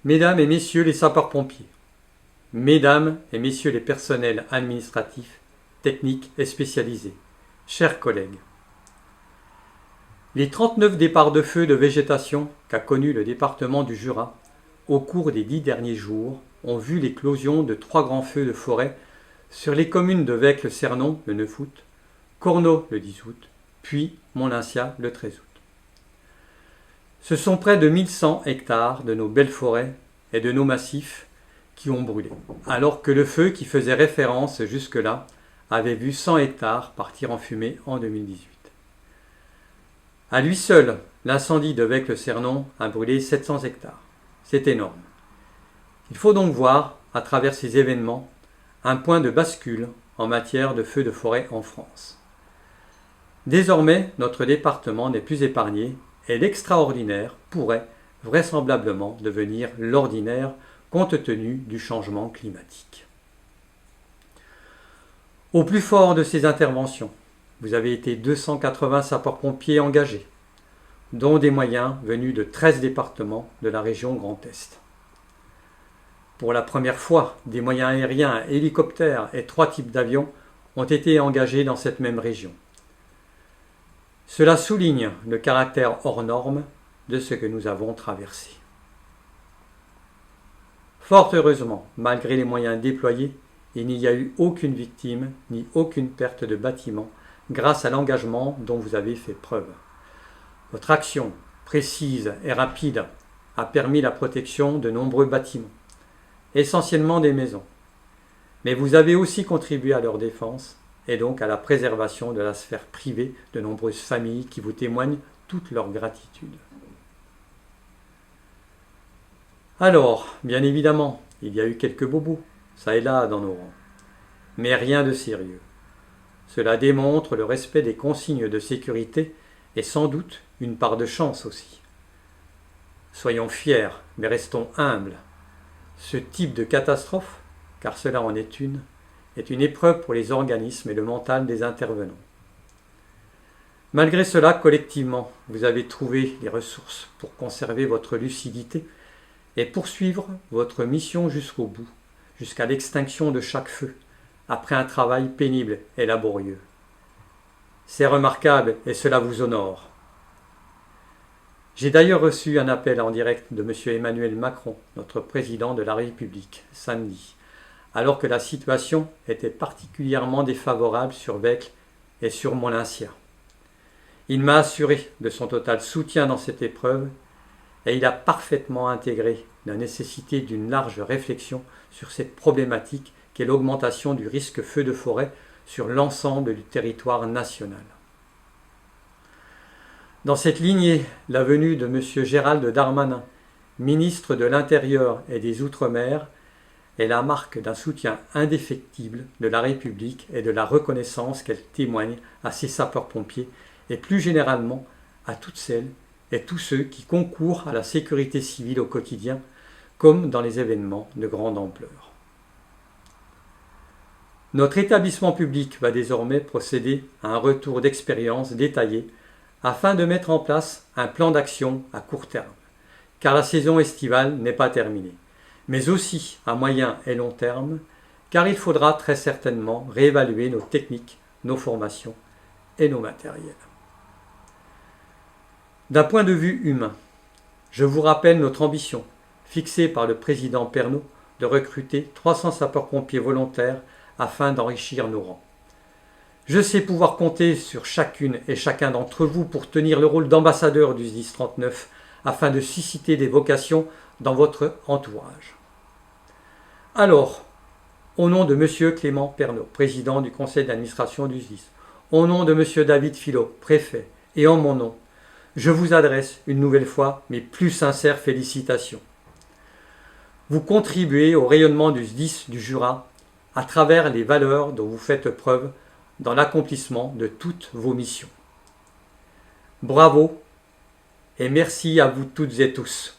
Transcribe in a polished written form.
Mesdames et messieurs les sapeurs-pompiers, mesdames et messieurs les personnels administratifs, techniques et spécialisés, chers collègues, les 39 départs de feu de végétation qu'a connus le département du Jura au cours des 10 derniers jours ont vu l'éclosion de 3 grands feux de forêt sur les communes de Vecques-le-Cernon le 9 août, Cornot le 10 août, puis Mont-Lyncia le 13 août. Ce sont près de 1100 hectares de nos belles forêts et de nos massifs qui ont brûlé, alors que le feu qui faisait référence jusque-là avait vu 100 hectares partir en fumée en 2018. À lui seul, l'incendie de Vecques-le-Cernon a brûlé 700 hectares. C'est énorme. Il faut donc voir, à travers ces événements, un point de bascule en matière de feux de forêt en France. Désormais, notre département n'est plus épargné et l'extraordinaire pourrait vraisemblablement devenir l'ordinaire compte tenu du changement climatique. Au plus fort de ces interventions, vous avez été 280 sapeurs-pompiers engagés, dont des moyens venus de 13 départements de la région Grand Est. Pour la première fois, des moyens aériens, hélicoptères et 3 types d'avions ont été engagés dans cette même région. Cela souligne le caractère hors norme de ce que nous avons traversé. Fort heureusement, malgré les moyens déployés, il n'y a eu aucune victime ni aucune perte de bâtiment grâce à l'engagement dont vous avez fait preuve. Votre action précise et rapide a permis la protection de nombreux bâtiments, essentiellement des maisons. Mais vous avez aussi contribué à leur défense et donc à la préservation de la sphère privée de nombreuses familles qui vous témoignent toute leur gratitude. Alors, bien évidemment, il y a eu quelques bobos, ça et là dans nos rangs, mais rien de sérieux. Cela démontre le respect des consignes de sécurité et sans doute une part de chance aussi. Soyons fiers, mais restons humbles. Ce type de catastrophe, car cela en est une épreuve pour les organismes et le mental des intervenants. Malgré cela, collectivement, vous avez trouvé les ressources pour conserver votre lucidité et poursuivre votre mission jusqu'au bout, jusqu'à l'extinction de chaque feu, après un travail pénible et laborieux. C'est remarquable et cela vous honore. J'ai d'ailleurs reçu un appel en direct de M. Emmanuel Macron, notre président de la République, samedi, alors que la situation était particulièrement défavorable sur Vecques et sur Mont-Lyncia. Il m'a assuré de son total soutien dans cette épreuve et il a parfaitement intégré la nécessité d'une large réflexion sur cette problématique qu'est l'augmentation du risque feu de forêt sur l'ensemble du territoire national. Dans cette lignée, la venue de M. Gérald Darmanin, ministre de l'Intérieur et des Outre-mer, est la marque d'un soutien indéfectible de la République et de la reconnaissance qu'elle témoigne à ses sapeurs-pompiers et plus généralement à toutes celles et tous ceux qui concourent à la sécurité civile au quotidien, comme dans les événements de grande ampleur. Notre établissement public va désormais procéder à un retour d'expérience détaillé afin de mettre en place un plan d'action à court terme, car la saison estivale n'est pas terminée, mais aussi à moyen et long terme, car il faudra très certainement réévaluer nos techniques, nos formations et nos matériels. D'un point de vue humain, je vous rappelle notre ambition, fixée par le président Pernaut, de recruter 300 sapeurs-pompiers volontaires afin d'enrichir nos rangs. Je sais pouvoir compter sur chacune et chacun d'entre vous pour tenir le rôle d'ambassadeur du SDIS 39 afin de susciter des vocations dans votre entourage. Alors, au nom de M. Clément Pernaut, président du conseil d'administration du SDIS, au nom de M. David Filot, préfet, et en mon nom, je vous adresse une nouvelle fois mes plus sincères félicitations. Vous contribuez au rayonnement du SDIS du Jura à travers les valeurs dont vous faites preuve dans l'accomplissement de toutes vos missions. Bravo et merci à vous toutes et tous.